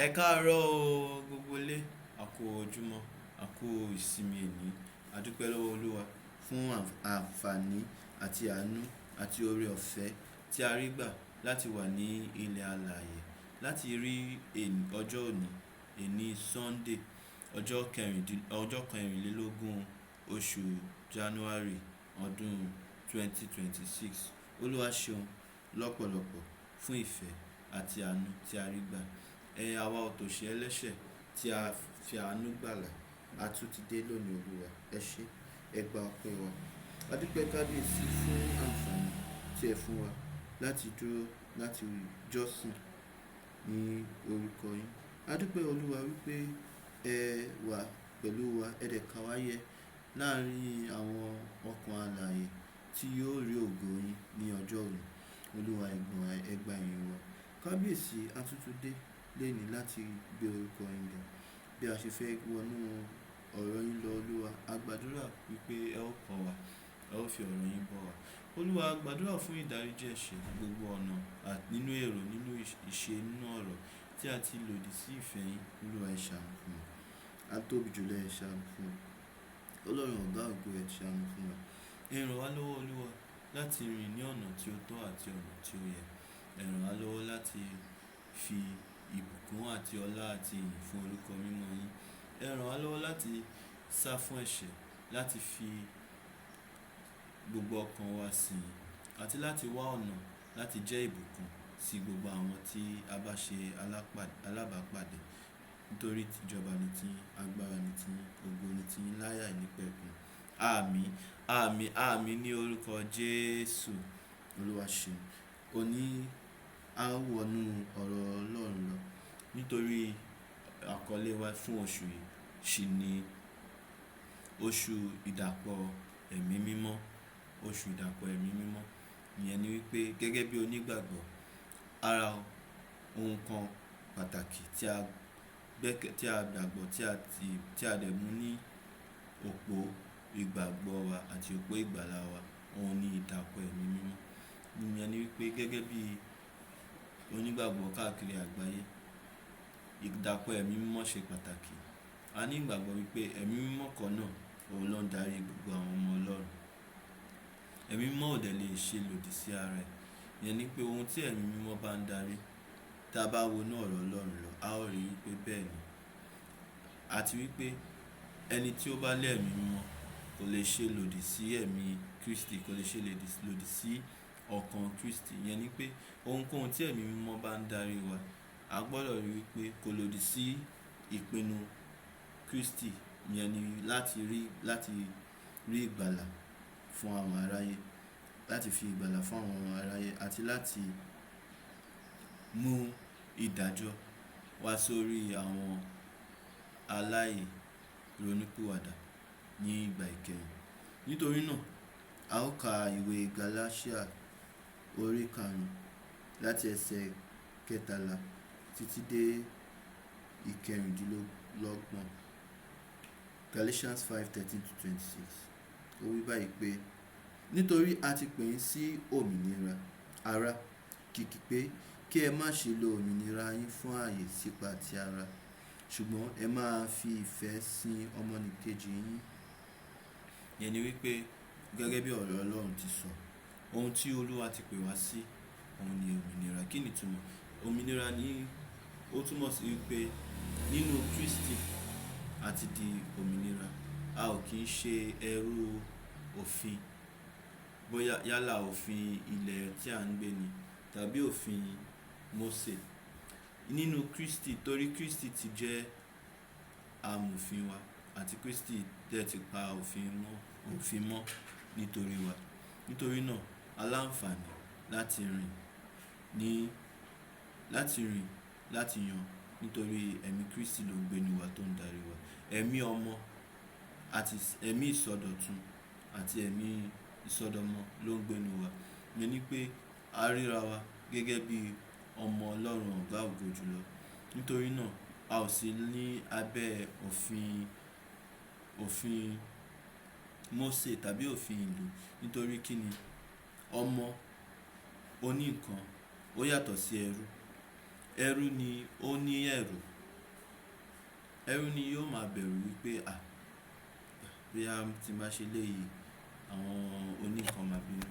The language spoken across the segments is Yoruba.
Ẹ káàárọ̀ o gbogbo ilé, a kú ojúmọ́, a kú ìsinmi èní. A dúpẹ́ lọ́wọ́ Olúwa fún àǹfààní àti àánú àti oore ọ̀fẹ́ tí a rí gbà láti wà ní ilẹ̀ alààyè, láti rí ọjọ́ òní, èní Sunday, ọjọ́ kẹrìnlélógún oṣù January ọdún 2026. Olúwa ṣeun lọ́pọ̀lọpọ̀ fún ìfẹ́ àti àánú tí a rí gbà. Àwa òtòṣì ẹlẹ́ṣẹ̀ tí a fi àánú gbàlà, a tún ti dé lónìí Olúwa. Ẹ ṣé, ẹ gba ọpẹ́ wa. A dúpẹ́ kábíyèsí fún àǹfààní tí ẹ fún wa láti dúró láti jọ́sìn ní orúkọ yín. A dúpẹ́ Olúwa wípé ẹ wà pẹ̀lú wa, ẹ dẹ̀ kà wá yẹ láàrin àwọn ọkàn alààyè tí yóò rí ògo yín ní ọjọ́ òní. Olúwa ẹ gba ìyìn wa. Kábíyèsí, a tún ti dé lénìí láti gbé orúkọ yín ga. Bí a ṣe fẹ́ wọnú ọ̀rọ̀ yín lọ Olúwa, a gbàdúrà wípé ẹ ó kọ́ wa, ẹ ó fi ọ̀rọ̀ yín bọ́ wa. Olúwa, a gbàdúrà fún ìdáríjì ẹ̀ṣẹ̀ gbogbo ọ̀nà nínú èrò, nínú ìṣe, nínú ọ̀rọ̀ tí a ti lòdì sí ìfẹ́ yín. Olúwa ẹ ṣàánú fún wa. A tóbi jùlọ ẹ ṣàánú fún wa. Ọlọ́run ọ̀gá ògo ẹ ṣàánú fún wa. Ẹ ràn wá lọ́wọ́ Olúwa láti rìn ní ọ̀nà tí ó tọ́ àti ọ̀nà tí ó yẹ. Ẹ ràn wá lọ́wọ́ láti fi ìbùkún àti ọlá àti ìyìn fún orúkọ mímọ́ yín. Ẹ ràn wá lọ́wọ́ láti sá fún ẹ̀ṣẹ̀, láti fi gbogbo ọkàn wa sìn yín, àti láti wá ọ̀nà láti jẹ́ ìbùkún sí gbogbo àwọn tí a bá ṣe alábàápàdé. Nítorí tìjọba ni tiyín, agbára ni tiyín, ògo ni tiyín láyà ìnípẹ̀kun. Àmín, àmín, àmín ní orúkọ Jésù. Olúwa ṣeun. Òní a wọnú ọ̀rọ̀ Ọlọ́run lọ. Nítorí àkọlé wa fún oṣù yìí ṣì ni oṣù ìdàpọ̀ ẹ̀mí mímọ́. Oṣù ìdàpọ̀ ẹ̀mí mímọ́. Ìyẹn ni wípé gẹ́gẹ́ bí onígbàgbọ́, ara ohun kan pàtàkì tí a gbàgbọ́ tí a dẹ̀ mú ní òpó ìgbàgbọ́ wa àti òpó ìgbàlà wa, òun ni ìdàpọ̀ ẹ̀mí mímọ́. Ìyẹn ni wípé gẹ́gẹ́ bí onígbàgbọ́ káàkiri àgbáyé, ìdàpọ̀ ẹ̀mí mímọ́ ṣe pàtàkì. A ní ìgbàgbọ́ wípé ẹ̀mí mímọ́ kan náà òun ló ń darí gbogbo àwọn ọmọ Ọlọ́run. Ẹ̀mí mímọ́ ò dẹ̀ lè ṣe lòdì sí ara ẹ̀. Ìyẹn ni pé ohun tí ẹ̀mí mímọ́ bá ń darí, tí a bá wọnú ọ̀rọ̀ Ọlọ́run lọ, a ó rí wípé bẹ́ẹ̀ ni. Àti wípé ẹni tí ó bá lé ẹ̀mí mímọ́ kò lè ṣe lòdì sí ẹ̀mí Kristi, kò lè ṣe lòdì sí ọkàn Kristi. Ìyẹn ni pé ohunkóhun tí ẹ̀mí mímọ́ bá ń darí wa, a gbọ́dọ̀ rí wípé kò lòdì sí ìpinnu Kristi. Ìyẹn ni láti rí ìgbàlà fún àwọn aráyé, láti fi ìgbàlà fún àwọn aráyé àti láti mú ìdájọ́ wá sórí àwọn aláìronúpìwàdà ní ìgbà ìkẹyìn. Nítorí náà, a ó ka ìwé Gálátíà orí 5 láti ẹsẹ̀ 13 títí dé 16. Galatians 5:13-26. Ó wí báyìí pé, nítorí a ti pè yín sí òmìnira, ará, kìkì pé kí ẹ má ṣe lo òmìnira yín fún ààyè sípa ti ara, ṣùgbọ́n ẹ máa fi ìfẹ́ sin ọmọnìkejì yín. Ìyẹn ni wípé gẹ́gẹ́ bí ọ̀rọ̀ Ọlọ́run ti sọ, ohun tí Olúwa ti pè wá sí, òun ni òmìnira. Kí ni ìtumọ̀? Òmìnira ni ó túmọ̀ sí wípé nínú Kristi a ti di òmìnira. A ò kí ń ṣe ẹrú òfin, bóyá yálà òfin ilẹ̀ tí à ń gbé ni tàbí òfin Mósè. Nínú Kristi, torí Kristi ti jẹ́ amòfin wa àti Kristi dẹ̀ ti pa òfin mọ́ nítorí wa. Nítorí náà, aláǹfààní láti yàn nítorí ẹ̀mí Kristi ló ń gbé ní wa tó ń darí wa. Ẹ̀mí ọmọ àti ẹ̀mí ìsọdọ̀tun àti ẹ̀mí ìsọdọmọ ló ń gbé ní wa. Ìyẹn ni pé a ríra wa gẹ́gẹ́ bí ọmọ Ọlọ́run ọ̀gá ògo jùlọ. Nítorí náà, a ò sí ní abẹ́ òfin Mósè tàbí òfin ìlú. Nítorí kí ni? Ọmọ oní nǹkan ó yàtọ̀ sí ẹrú. Ẹrú ni ó ní ẹ̀rù, ẹrú ni yóò máa bẹ̀rù wípé bóyá tí n bá ṣe léyìí àwọn oníkan máa bínú,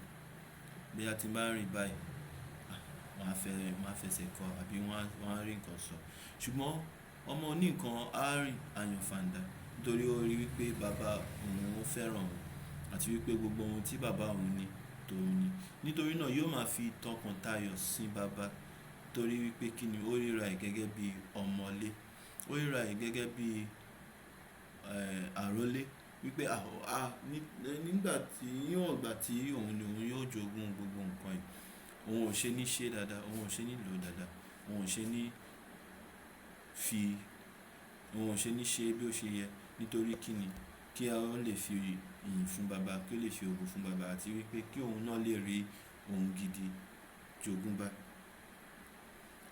bóyá tí n bá rìn báyìí wọ́n á fẹsẹ̀ kọ àbí wọ́n á rí nǹkan sọ. Ṣùgbọ́n ọmọ oníkan á rìn àyànfàndà nítorí ó rí wípé bàbá òun ó fẹ́ràn òun àti wípé gbogbo ohun tí bàbá òun ní tòun ni. Nítorí náà yóò máa fi tọkàntayọ̀ sin bàbá torí wípé kí ni ó ríra ẹ̀ gẹ́gẹ́ bí ọmọlé, ó ríra ẹ̀ gẹ́gẹ́ bí àrólé wípé nígbà tí níwọ̀n ìgbà tí òun ni òun yóò jogún gbogbo nǹkan yìí, òun ò ṣe ní ṣe dáadáa, òun ò ṣe ní lò dáadáa, òun ò ṣe ní ṣe bí ó ṣe yẹ nítorí kí ni kí a ó lè fi ìyìn fún bàbá, kí ó lè fi ògo fún bàbá àti wípé kí òun náà lè rí ohun gidi jogún bá.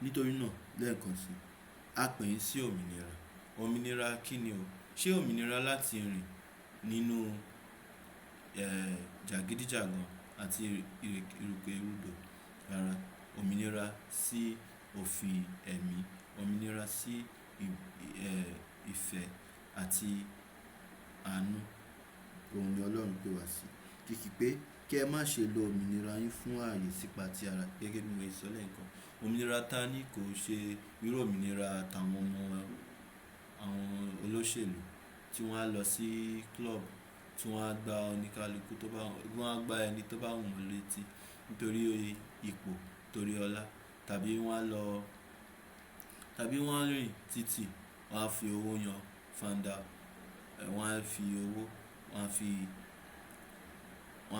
Nítorí náà lẹ́ẹ̀kan sí, a pè yín sí òmìnira. Òmìnira kí ni o? Ṣé òmìnira láti rìn nínú jàgídíjàgan àti ìrúkèrúdò? Rárá, òmìnira sí òfin ẹ̀mí, òmìnira sí ìfẹ́ àti àánú. Òun ni Ọlọ́run pè wá sí. Kìkì pé kí ẹ má ṣe lo òmìnira yín fún ààyè sípa ti ara gẹ́gẹ́ bí mo ṣe sọ lẹ́ẹ̀kan. Òmìnira ta ní kò ṣe irú òmìnira tàwọn ọmọ àwọn olóṣèlú tí wọ́n á lọ sí club, tí wọ́n á gba oníkálukú wọ́n á gba ẹni tó bá wù wọ́n létí nítorí ipò, torí ọlá, tàbí wọ́n á rìn títì, wọ́n á fi owó yan fanda, wọ́n á fi owó, wọ́n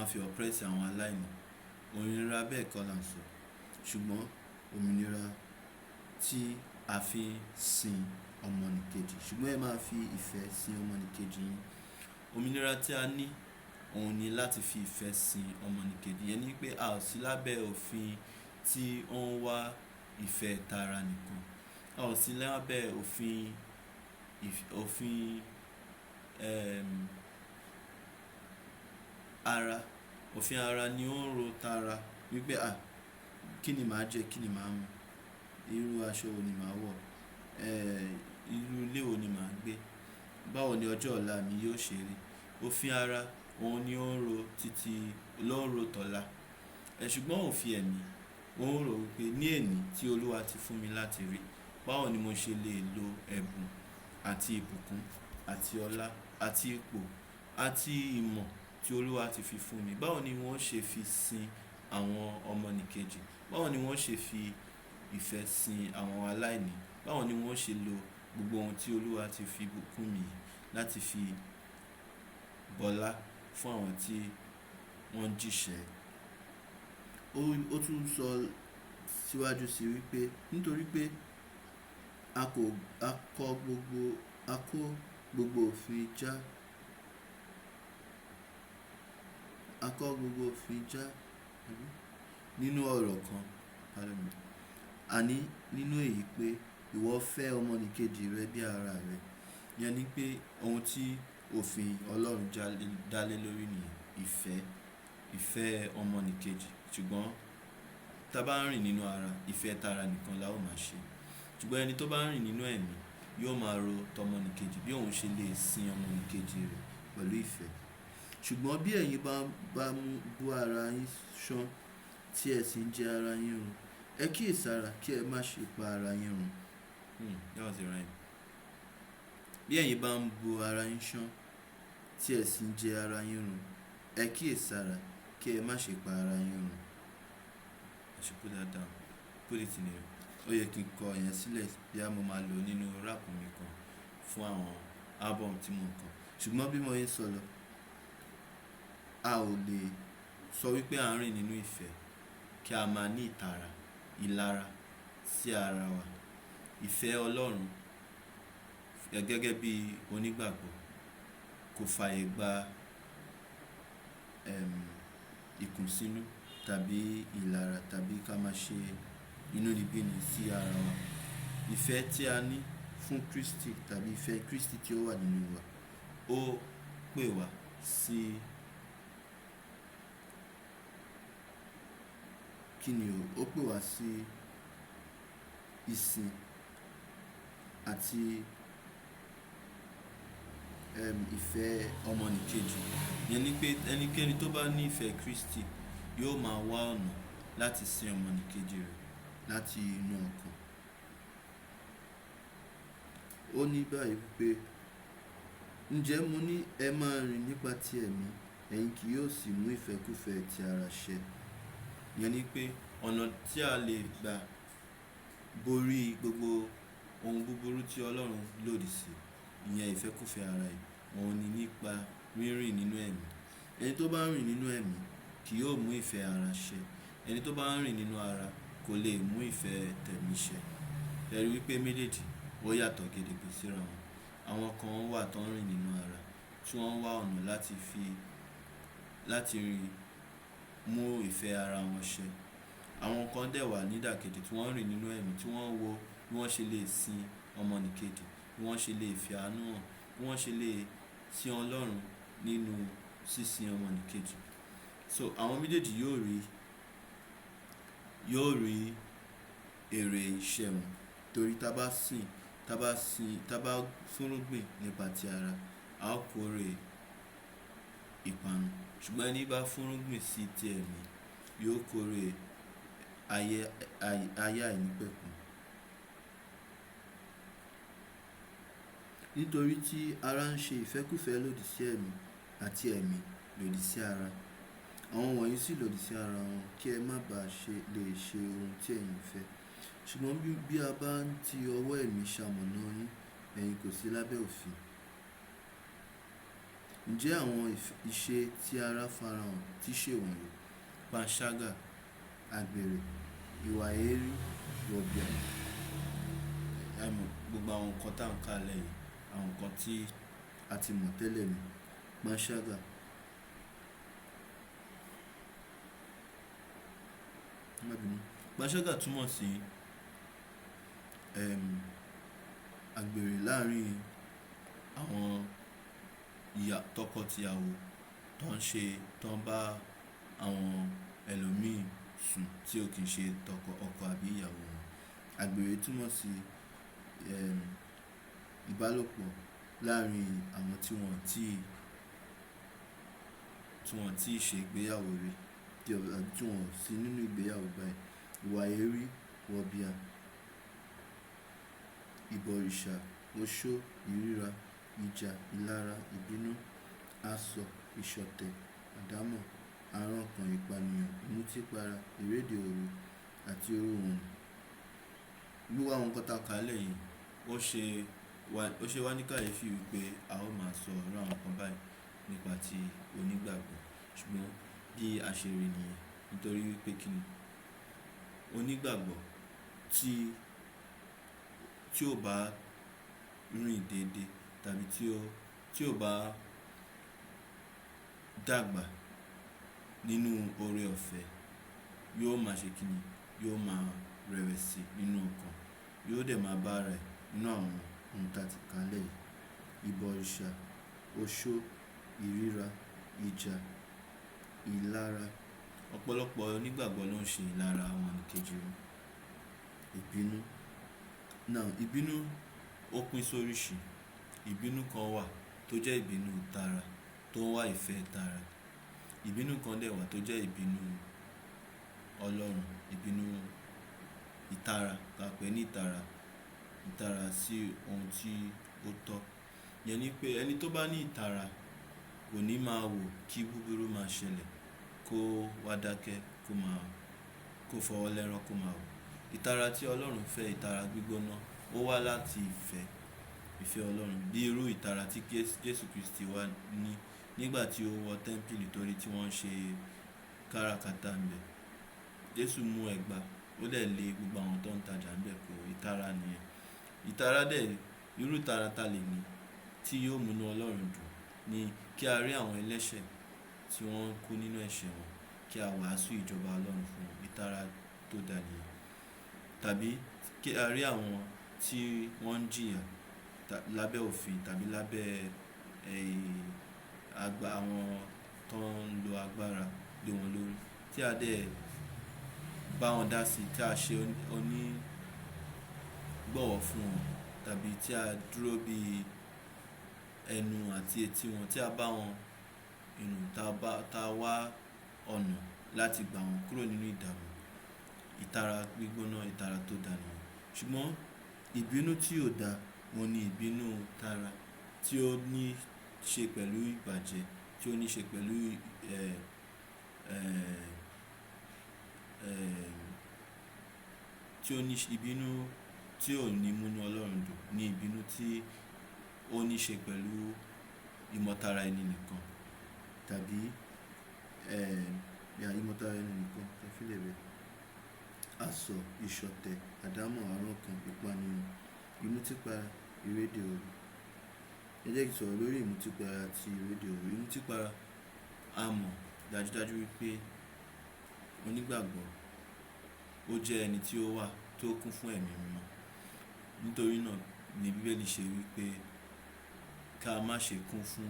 á fi oppress àwọn aláìní. Òmìnira bẹ́ẹ̀ kọ́ là ń sọ. Ṣùgbọ́n òmìnira tí a fi ń sin ọmọnìkejì. Ṣùgbọ́n ẹ máa fi ìfẹ́ sin ọmọnìkejì yín. Òmìnira tí a ní òun ni láti fi ìfẹ́ sin ọmọnìkejì. Ìyẹn ni pé a ò sí lábẹ́ òfin tí ó ń wá ìfẹ́ tara nìkan. A ò sí lábẹ́ òfin ara. Òfin ara ni ó ń ro tara wípé kí ni màá jẹ, kí ni màá mu, irú aṣọ wo ni màá wọ̀, irú ilé wo ni màá gbé, báwo ni ọjọ́ ọ̀la mi yóò ṣe rí. Òfin ara òun ni ó ń ro ló ń ro tọ̀la. Ṣùgbọ́n òfin ẹ̀mí ó ń rò wípé ní èní tí Olúwa ti fún mi láti rí, báwo ni mo ṣe lè lo ẹ̀bùn àti ìbùkún àti ọlá àti ipò àti ìmọ̀ tí Olúwa ti fi fún mi. Báwo ni wọ́n ṣe fi sin àwọn ọmọnìkejì? Báwo ni wọ́n ṣe fi ìfẹ́ sin àwọn aláìní? Báwo ni wọ́n ṣe lo gbogbo ohun tí Olúwa ti fi bùkún mi láti fi bọlá fún àwọn tí wọ́n jíṣẹ́? Ó tún sọ síwájú sí wípé nítorí pé a kó gbogbo òfin já. A kó gbogbo òfin já nínú ọ̀rọ̀ kan. Àní nínú èyí pé ìwọ fẹ́ ọmọnìkejì rẹ bí ara rẹ. Ìyẹn ni pé ohun tí òfin Ọlọ́run dálé lórí ni ìfẹ́ ọmọnìkejì. Ṣùgbọ́n tá bá ń rìn nínú ara, ìfẹ́ tara nìkan la ó máa ṣe. Ṣùgbọ́n ẹni tó bá ń rìn nínú ẹ̀mí yóò máa ro tọmọnìkejì, bí òun ṣe lè sin ọmọnìkejì rẹ̀ pẹ̀lú ìfẹ́. Ṣùgbọ́n bí ẹ̀yin bá bú ara yín ṣán tí ẹ sì ń jẹ ara yín run, ẹ kíyèsára kí ẹ má ṣe pa ara yín run. That was the rhyme. Bí ẹ̀yin bá ń bú ara yín ṣán tí ẹ sì ń jẹ ara yín run, ẹ kíyèsára kí ẹ má ṣe pa ara yín run. I should put that down. Put it in here. Ó yẹ kí n kọ ìyẹn sílẹ̀ bí a mo máa lò nínú rap mi kan fún àwọn album tí mo kọ. Ṣùgbọ́n bí mo yẹn sọ lọ, a ò lè sọ wípé à ń rìn nínú ìfẹ́ kí a máa ní ìlara sí ara wa. Ìfẹ́ Ọlọ́run gẹ́gẹ́ bí onígbàgbọ́ kò fààyè gba ìkùnsínú tàbí ìlara tàbí ká máa ṣe inúnibíni sí ara wa. Ìfẹ́ tí a ní fún Kristi tàbí ìfẹ́ Kristi tí ó wà nínú wa, ó pè wá sí ó pè wá sí ìsìn àti ìfẹ́ ọmọnìkejì. Ìyẹn ni pé ẹnikẹ́ni tó bá ní ìfẹ́ Kristi yóò máa wá ọ̀nà láti sin ọmọnìkejì rẹ̀ láti inú ọkàn. Ó ní báyìí wípé, ǹjẹ́ mo ní ẹ máa rìn nípa ti ẹ̀mí, ẹ̀yin kì yóò sì mú ìfẹ́kúfẹ̀ẹ́ ti ara ṣẹ. Ìyẹn ni pé ọ̀nà tí a lè gbà borí gbogbo ohun búburú tí Ọlọ́run lòdì sí, ìyẹn ìfẹ́kúfẹ̀ẹ́ ara yìí, òun ni nípa rírìn nínú ẹ̀mí. Ẹni tó bá rìn nínú ẹ̀mí kì yóò mú ìfẹ́ ara ṣẹ. Ẹni tó bá rìn nínú ara kò lè mú ìfẹ́ tẹ̀mí ṣẹ. Ẹ rí wípé méjèèjì ó yàtọ̀ gedegbe síra wọn. Àwọn kan wà tó ń rìn nínú ara tí wọ́n wá ọ̀nà láti mú ìfẹ́ ara wọn ṣẹ. Àwọn kan dẹ̀ wà nídàkejì tí wọ́n rìn nínú ẹ̀mí, tí wọ́n wo bí wọ́n ṣe lè sin ọmọnìkejì, bí wọ́n ṣe lè fi àánú hàn, bí wọ́n ṣe lè sin Ọlọ́run nínú sísin ọmọnìkejì. So àwọn méjèèjì yóò rí èrè iṣẹ́ wọn. Torí tá bá fúnrúgbìn nípa ti ara, a ó kórè ìparun. Ṣùgbọ́n ẹni bá fúnrúgbìn sí ti ẹ̀mí yóò kórè ayé àìnípẹ̀kun. Nítorí tí ara ń ṣe ìfẹ́kúfẹ̀ẹ́ lòdì sí ẹ̀mí, àti ẹ̀mí lòdì sí ara. Àwọn wọ̀nyí sì lòdì sí ara wọn, kí ẹ má bàa lè ṣe ohun tí ẹ̀yin fẹ́. Ṣùgbọ́n bí a bá ń ti ọwọ́ ẹ̀mí ṣamọ̀nà yín, ẹ̀yin kò sí lábẹ́ òfin. Ǹjẹ́ àwọn ìṣe tí ara farahàn tí ṣe wọ̀nyí: panṣágà, àgbèrè, ìwà èérí, wọ̀bìà. Gbogbo àwọn nǹkan tá ń kà lẹ́yìn, àwọn nǹkan tí a ti mọ̀ tẹ́lẹ̀ ni. Panṣágà. Panṣágà túmọ̀ sí àgbèrè láàrin àwọn tọkọ-tìyàwó tó ń bá àwọn ẹlòmíì sùn tí ò kí ń ṣe ọkọ àbí ìyàwó wọn. Àgbèrè túmọ̀ sí ìbálòpọ̀ láàrin àwọn tí wọ́n ti ṣe ìgbéyàwó rí, tí wọ́n sí nínú ìgbéyàwó báyìí. Ìwà èérí, wọ̀bìà, ìbọ̀rìṣà, oṣó, ìríra, ìjà, ìlara, ìbínú, asọ̀, ìṣọ̀tẹ̀, àdámọ̀, àrankàn, ìpànìyàn, ìmutípara, ìréde òru àti oró wọn. Gbogbo àwọn nǹkan tá kà lẹ́yìn ó ṣe wá ní kàyéfì wípé a ó máa sọ ọ̀rọ̀ àwọn nǹkan báyìí nípa ti onígbàgbọ́. Ṣùgbọ́n bí a ṣe rí nìyẹn. Nítorí wípé kíni onígbàgbọ́ tí ò bá rìn déédéé tàbí tí ò bá dàgbà nínú oore ọ̀fẹ́ yóò máa ṣe kíni, yóò máa rẹ̀wẹ̀sì nínú ọkàn, yóò dẹ̀ máa bá rẹ̀ nínú àwọn ohun tá ti kà lẹ́yìn: ìbọ̀rìṣà, oṣó, ìríra, ìjà, ìlara. Ọ̀pọ̀lọpọ̀ onígbàgbọ́ ló ń ṣe ìlara ọmọnìkejì wọn. Ìbínú. Ìbínú ó pín sóríṣi. Ìbínú kan wà tó jẹ́ ìbínú tara, tó ń wá ìfẹ́ tara. Ìbínú kan dẹ̀ wà tó jẹ́ ìbínú Ọlọ́run, ìbínú ìtara, ká pè ní ìtara sí ohun tí ó tọ́. Ìyẹn ni pé ẹni tó bá ní ìtara kò ní máa wò kí búburú máa ṣẹlẹ̀ kó wá dákẹ́, kó fọwọ́ lẹ́rán kó máa wò. Ìtara tí Ọlọ́run fẹ́, ìtara gbígbóná, ó wá láti ìfẹ́ Ọlọ́run. Bí irú ìtara tí Jésù Kristi wá ní nígbà tí ó wọ tẹ́ḿpìlì torí tí wọ́n ṣe káràkátà ńbẹ̀. Jésù mú ẹgba, ó dẹ̀ lé gbogbo àwọn tó ń tajà ńbẹ̀ kúrò. Ìtara nìyẹn. Ìtara dẹ̀, irú ìtara tá lè ní tí yóò múnú Ọlọ́run dùn ni kí a rí àwọn ẹlẹ́ṣẹ̀ tí wọ́n kú nínú ẹ̀ṣẹ̀ wọn, kí a wàásù ìjọba Ọlọ́run fún wọn. Ìtara tó dà nìyẹn. Tàbí kí a rí àwọn tí wọ́n ń jìyà lábẹ́ òfin tàbí lábẹ́ àwọn tó ń lo agbára lé wọn lórí, tí a dẹ̀ bá wọn dá sí, tí a ṣe onígbọ̀wọ́ fún wọn, tàbí tí a dúró bí ẹnu àti etí wọn, tí a bá wọn tá a wá ọ̀nà láti gbà wọ́n kúrò nínú ìdààmú, ìtara gbígbóná, ìtara tó dáa nìyẹn. Ṣùgbọ́n ìbínú tí ò dáa, òun ni ìbínú tara, tí ó ní ṣe pẹ̀lú ìbàjẹ́, tí ó ní ṣe pẹ̀lú ẹ̀ ẹ̀ ẹ̀ tí ó ní ìbínú tí ò ní múnú Ọlọ́run dùn, ní ìbínú tí ó ní ṣe pẹ̀lú ìmọ̀tara ẹni nìkan, tàbí ìmọ̀tara ẹni nìkan tó fi lè bẹ̀. Asọ̀, ìṣọ̀tẹ̀, àdámọ̀, àrankàn, ìpànìyàn, ìmutípara, ìréde òru. Ẹ jẹ́ kí n sọ̀rọ̀ lórí ìmutípara àti ìréde òru. Ìmutípara, a mọ̀ dájúdájú wípé onígbàgbọ́ ó jẹ́ ẹni tí ó wà tó kún fún ẹ̀mí mímọ́. Nítorí náà ni Bíbélì ṣe wípé ká má ṣe kún fún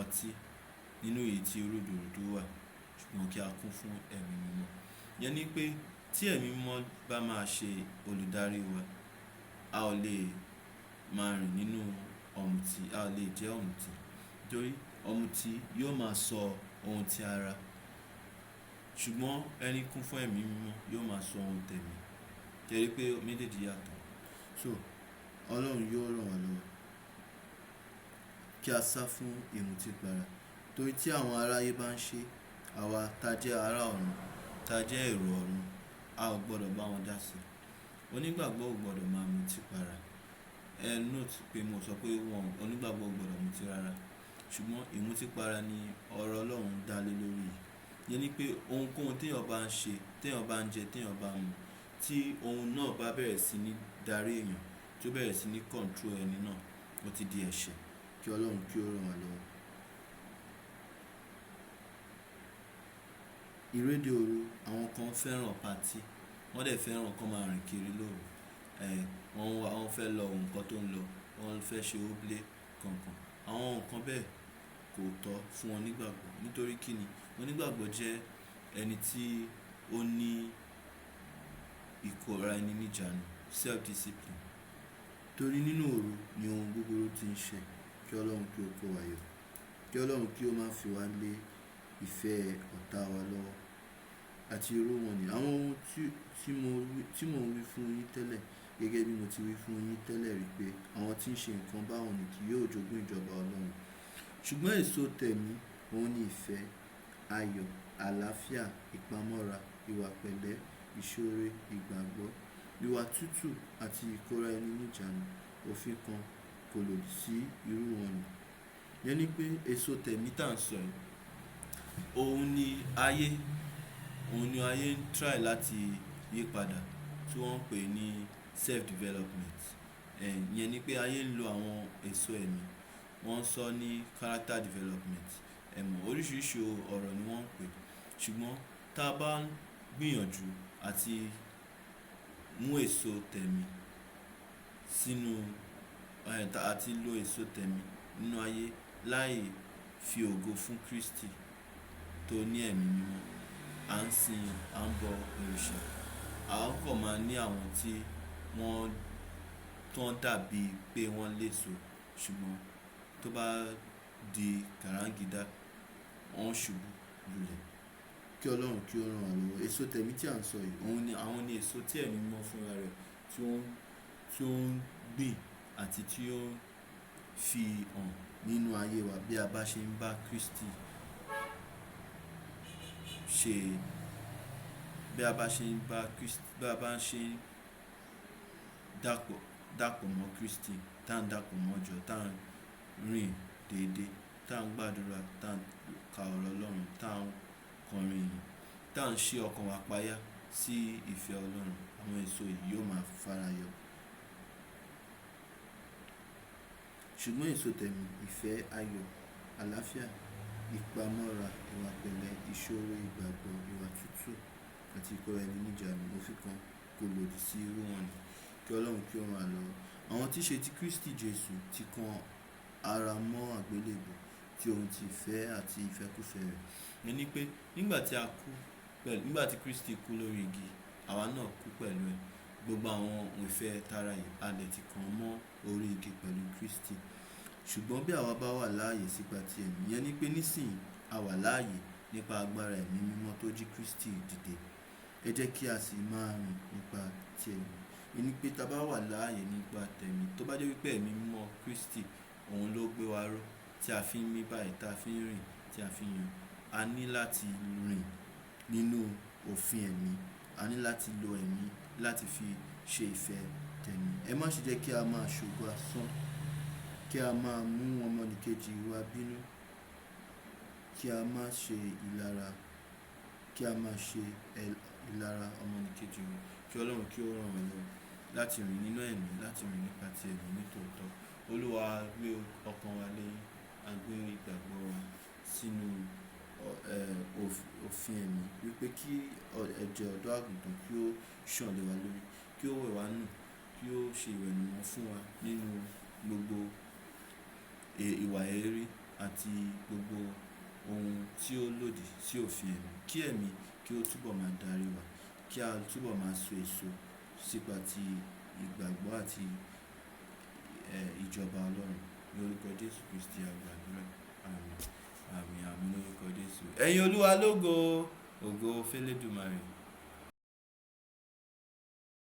ọtí nínú èyí tí rúdurùdu wà, ṣùgbọ́n kí a kún fún ẹ̀mí mímọ́. Ìyẹn ni pé tí ẹ̀mí mímọ́ bá máa ṣe olùdarí wa, a ò lè máa rìn nínú ọ̀mùtí, a ò lè jẹ́ ọ̀mùtí. Nítorí ọ̀mùtí yóò máa sọ ohun ti ara, ṣùgbọ́n ẹni kún fún ẹ̀mí mímọ́ yóò máa sọ ohun tẹ̀mí. Jẹ́ pé méjèèjì yàtọ̀. So Ọlọ́run yóò ràn wá lọ́wọ́ kí a sá fún ìmutípara. Torí tí àwọn aráyé bá ń ṣe, àwa tá jẹ́ ará ọ̀run, tá jẹ́ èrò ọ̀run, a ò gbọdọ̀ bá wọn dá sí. Onígbàgbọ́ ò gbọdọ̀ máa mutípara. Note pé mo sọ pé onígbàgbọ́ ò gbọdọ̀ mutí rárá. Ṣùgbọ́n ìmutípara ni ọ̀rọ̀ Ọlọ́run dá lé lórí. Ìyẹn ni pé ohunkóhun téèyàn bá ń ṣe, téèyàn bá ń jẹ, téèyàn bá ń mu, tí ohun náà bá bẹ̀rẹ̀ sí ní darí èèyàn, tí ó bẹ̀rẹ̀ sí ní control ẹni náà, ó ti di ẹ̀ṣẹ̀. Kí Ọlọ́run kí ó ràn wá lọ́wọ́. Ìréde òru, àwọn kan fẹ́ràn party, wọ́n dẹ̀ fẹ́ràn kán máa rìn kiri lóru. Wọ́n fẹ́ lọ wo nǹkan tó ń lọ, wọ́n fẹ́ ṣe oblé kankan. Àwọn nǹkan bẹ́ẹ̀ kò tọ́ fún onígbàgbọ́. Nítorí kí ni? Onígbàgbọ́ jẹ́ ẹni tí ó ní ìkóra ẹni níjàánu, self discipline. Torí nínú òru ni ohun búburú ti ń ṣẹ. Kí Ọlọ́run kí ó kó wa yọ. Kí Ọlọ́run kí ó má fi wá lé ìfẹ́ ọ̀tá wa lọ́wọ́. Àti irú wọn ni àwọn ohun tí mo wí fún yín tẹ́lẹ̀, gẹ́gẹ́ bí mo ti wí fún yín tẹ́lẹ̀ rí pé àwọn tí ń ṣe nǹkan báwọn ni kì yóò jogún ìjọba Ọlọ́run. Ṣùgbọ́n èso tẹ̀mí, òun ni ìfẹ́, ayọ̀, àlàáfíà, ìpamọ́ra, ìwà pẹ̀lẹ́, ìṣoore, ìgbàgbọ́, ìwà tútù àti ìkóra ẹni níjàánu. Òfin kan kò lòdì sí irú wọn ni. Ìyẹn ni pé èso tẹ̀mí tá ń sọ yìí, òun ni ayé ń try láti yí padà, tí wọ́n ń pè ní self development. Ìyẹn ni pé ayé ń lo àwọn èso ẹ̀mí, wọ́n ń sọ ní character development. Oríṣiríṣi ọ̀rọ̀ ni wọ́n ń pè. Ṣùgbọ́n tá a bá ń gbìyànjú àti mú èso tẹ̀mí sínú àti lo èso tẹ̀mí nínú ayé láì fi ògo fún Kristi tó ní ẹ̀mí mímọ́, à ń sin, à ń bọ òrìṣà. A ó kàn máa ní àwọn tí wọ́n dàbí pé wọ́n léso, ṣùgbọ́n tó bá di kàráǹgídá, wọ́n ṣubú lulẹ̀. Kí Ọlọ́run kí ó ràn wá lọ́wọ́. Èso tẹ̀mí tí à ń sọ yìí, àwọn ni èso tí ẹ̀mí mímọ́ fúnra rẹ̀ tí ó ń gbìn àti tí ó ń fi hàn nínú ayé wa bí a bá ṣe ń bá Kristi ṣe, bí a bá ṣe ń dàpọ̀ mọ́ Kristi, tá ń dàpọ̀ mọ́ jọ, tá ń rìn déédéé, tá ń gbàdúrà, tá ń ka ọ̀rọ̀ Ọlọ́run, tá ń kọrin ìyìn, tá ń ṣí ọkàn wa payá sí ìfẹ́ Ọlọ́run. Àwọn èso yìí yóò máa farayọ. Ṣùgbọ́n èso tẹ̀mí, ìfẹ́, ayọ̀, àlàáfíà, ìpamọ́ra, ìwà pẹ̀lẹ́, ìṣoore, ìgbàgbọ́, ìwà tútù àti ìkóra ẹni níjàánu. Òfin kan kò lòdì sí irú wọn ni. Kí Ọlọ́run kí ó ràn wá lọ́wọ́. Àwọn tí ṣe ti Kristi Jésù ti kan ara mọ́ àgbélébùú tí ohun ti ìfẹ́ àti ìfẹ́kúfẹ̀ẹ́ rẹ̀. Ìyẹn ni pé nígbà tí Kristi kú lórí igi, àwa náà kú pẹ̀lú ẹ̀. gbogbo àwọn ìfẹ́ tara yìí a dẹ̀ ti kàn mọ́ orí igi pẹ̀lú Kristi. Ṣùgbọ́n bí àwa bá wà láàyè sípa ti ẹ̀mí, ìyẹn ni pé nísìnyí a wà láàyè nípa agbára ẹ̀mí mímọ́ tó jí Kristi dìde. Ẹ jẹ́ kí a sì máa rìn nípa ti ẹ̀mí. Ìní pé tá bá wà láàyè nípa tẹ̀mí, tó bá jẹ́ wípé ẹ̀mí mímọ́ Kristi òun ló gbé wa ró, tí a fi ń mí báyìí, tí a fi ń rìn, tí a fi ń yan, a ní láti rìn nínú òfin ẹ̀mí. A ní láti lo ẹ̀mí láti fi ṣe ìfẹ́ tẹ̀mí. Ẹ má ṣe jẹ́ kí a máa ṣògo asán, kí a máa mú ọmọnìkejì wa bínú, kí a má ṣe ìlara, kí a má ṣe ìlara ọmọnìkejì wa. Kí Ọlọ́run kí ó ràn wá lọ́wọ́ láti rìn nínú ẹ̀mí, láti rìn nípa ti ẹ̀mí nítòótọ́. Olúwa gbé ọkàn wa lé, a gbé ìgbàgbọ́ wa sínú òfin ẹ̀mí, wípé kí ẹ̀jẹ̀ ọ̀dọ́ àgùntàn kí ó ṣàn lé wa lórí, kí ó wẹ̀ wá nù, kí ó ṣe ìwẹ̀nùmọ́ fún wa nínú gbogbo ìwà èérí àti gbogbo ohun tí ó lòdì sí òfin ẹ̀mí. Kí ẹ̀mí kí ó túbọ̀ máa darí wa, kí a túbọ̀ máa so èso sípa ti ìgbàgbọ́ àti ìjọba Ọlọ́run. Ní orúkọ Jésù Kristi a gbàdúrà. Àmín. Àmín. Àmín lórúkọ Jésù. Ẹ̀yin Olúwa lógo, ògo f'Elédùmarè.